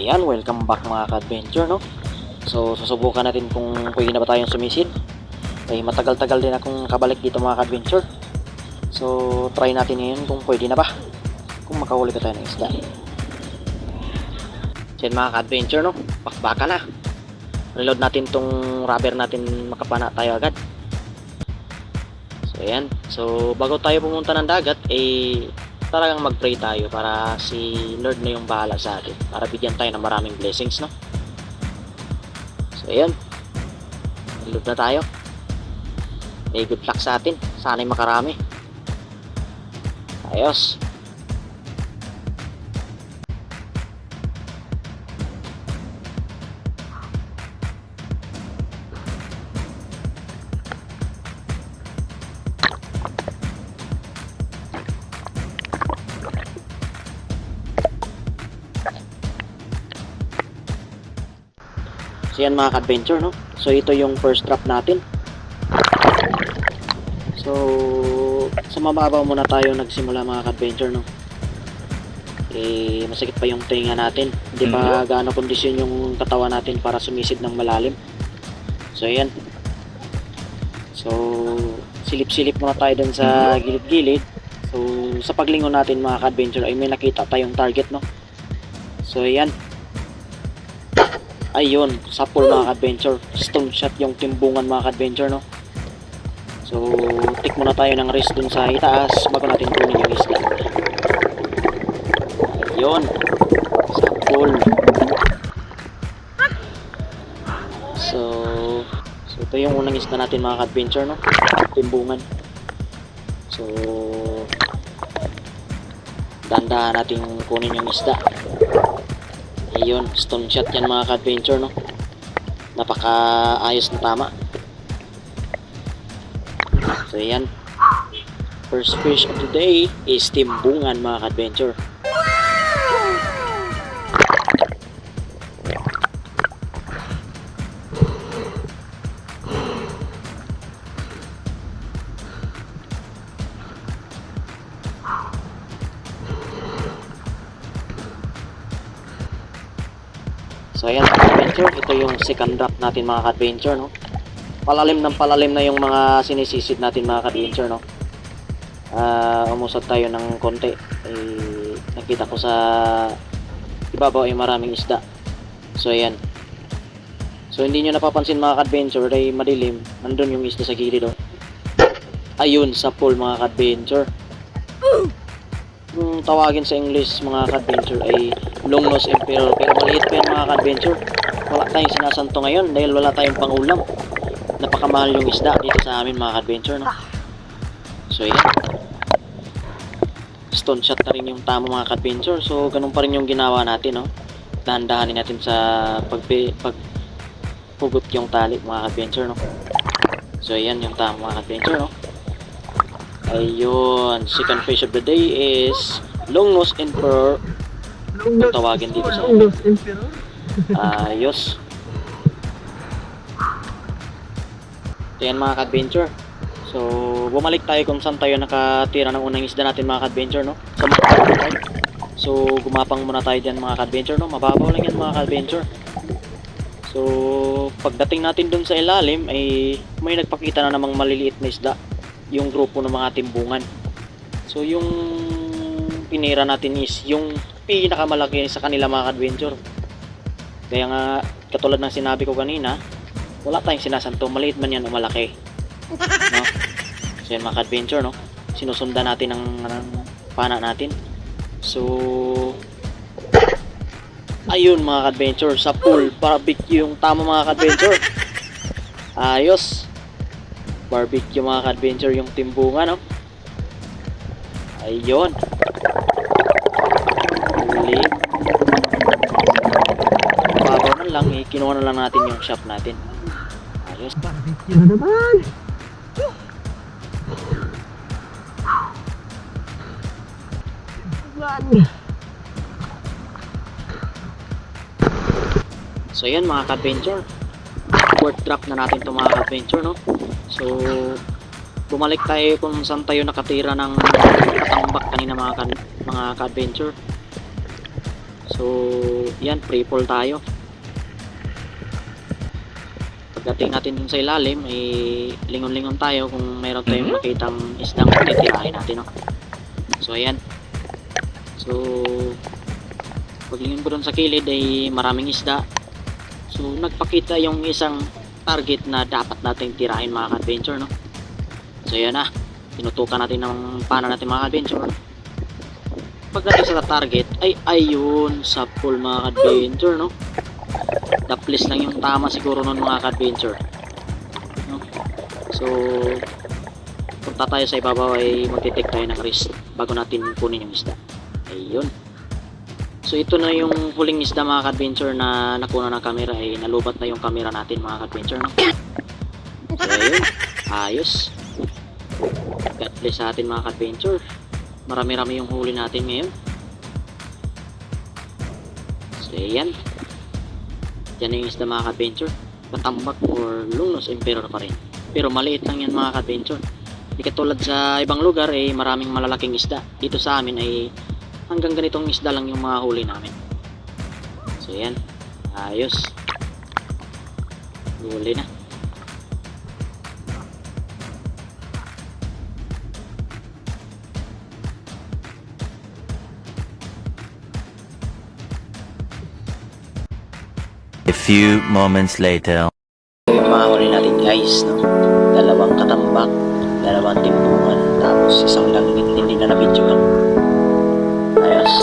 Ayan, welcome back mga ka-adventure, no? So, susubukan natin kung pwede na ba tayong sumisid. Ay, matagal-tagal din akong kabalik dito mga ka-adventure. So, try natin ngayon kung pwede na ba. Kung makahuli pa tayo ng isda. Yan mga ka-adventure, no? Bakbaka na. Reload natin tong rubber natin, makapana tayo agad. So, ayan. So, bago tayo pumunta ng dagat, talagang mag-pray tayo para si Lord na yung bahala sa atin, para bigyan tayo ng maraming blessings, no? So ayan, reload na tayo. Good luck sa atin, sana'y makarami. Ayos. So yan mga ka-adventure, no? So ito yung first trap natin. So sa mababaw muna tayo nagsimula mga ka-adventure, no? Masakit pa yung tinga natin. Hindi pa gaano kondisyon yung katawan natin para sumisid ng malalim. So ayan. So silip-silip muna tayo dun sa gilid-gilid. So sa paglingon natin mga ka-adventure ay may nakita tayong target, no? So ayan. Ayun, sapol mga ka-adventure. Stone shot yung timbungan mga ka-adventure, no? So, tik muna tayo ng rest dun sa itaas bago natin kunin yung isda. Ayun, sapol. So ito yung unang isda natin mga ka-adventure, no? Timbungan. So, dandahan natin kunin yung isda. Ayun, stone shot yan mga ka-adventure, no? Napaka ayos na tama. So ayan, first fish of the day is timbungan mga ka-adventure. So ayan mga ka-adventure, ito yung second drop natin mga ka-adventure, no? Palalim na yung mga sinisisid natin mga ka-adventure, no? Umusad tayo ng konti. Nakita ko sa ibabaw ay maraming isda. So ayan. So hindi nyo napapansin mga ka-adventure ay madilim. Nandun yung isda sa gilid, oh. Ayun, sa pool mga ka-adventure. Kung tawagin sa English mga ka-adventure ay longnose emperor, pero maliit pa yan mga ka-adventure. Wala tayong sinasanto ngayon dahil wala tayong pangulam. Napakamahal yung isda dito sa amin mga ka-adventure, no? So yan, stone shot na rin yung tama mga ka-adventure. So ganun pa rin yung ginawa natin, no? Dahan-dahanin natin sa pagpugot yung tali mga ka-adventure, no? So yan yung tama mga ka-adventure, no? Ayun, second fish of the day is longnose emperor. Kung tawagin dito sa longnose emperor. Ayos. Ayan mga ka-adventure. So bumalik tayo kung saan tayo nakatira ng unang isda natin mga ka-adventure, no? So gumapang muna tayo dyan mga ka-adventure, no? Mababaw lang yan mga ka-adventure. So pagdating natin dun sa ilalim ay may nagpakita na namang maliliit na isda, yung grupo ng mga timbungan. So yung pinira natin is yung pinakamalaki sa kanila mga ka-adventure. Kaya nga katulad ng sinabi ko kanina, wala tayong sinasanto, maliit man yan o malaki, no? So yan mga ka-adventure, no? Sinusundan natin ng pana natin. So ayun mga ka-adventure, sa pool barbecue yung tama mga ka-adventure. Ayos, barbecue mga ka-adventure yung timbungan, no? Ayun, huli. Babaw na lang, kinuha na lang natin yung shop natin. Ayos. Barbecue na naman. So yan mga ka-adventure, fourth drop na natin to mga ka-adventure, no? So bumalik tayo kung saan tayo nakatira ng katambak kanina mga ka-adventure. So, yan, free fall tayo. Pagdating natin dun sa ilalim, ay lingon-lingon tayo kung mayroon tayong makitang isdang titirahin natin, no? So, ayan. So, paglingon ko dun sa kilid ay maraming isda. So, nagpakita yung isang target na dapat nating tirahin, mga ka-adventure, no? So, ayan na. Tinutukan natin ng pana natin, mga ka-adventure. Pagdating sa target, ay ayun, sa pool, mga ka-adventure, no? Daplis lang yung tama siguro nun, mga ka-adventure, no? So, punta tayo sa ibabaw ay magtitake tayo ng wrist bago natin kunin yung isda. Ayun. So, ito na yung huling isda, mga ka-adventure, na nakuna ng camera. Ay nalubat na yung camera natin, mga ka-adventure, no? So, ayun. Ayos. God bless sa atin, mga ka-adventure. Marami-rami yung huli natin ngayon. So, ayan. Yan na yung isda, mga ka-adventure. Patambak or Lungnos Emperor pa rin. Pero maliit lang yan, mga ka-adventure. Di katulad sa ibang lugar ay maraming malalaking isda. Dito sa amin ay hanggang ganitong isda lang yung mga huli namin. So yan. Ayos. Huli na. A few moments later. Yung mga huli natin, guys, no? Dalawang katambak, dalawang timbukan, tapos isang langit hindi na nabidyohan. Ayos.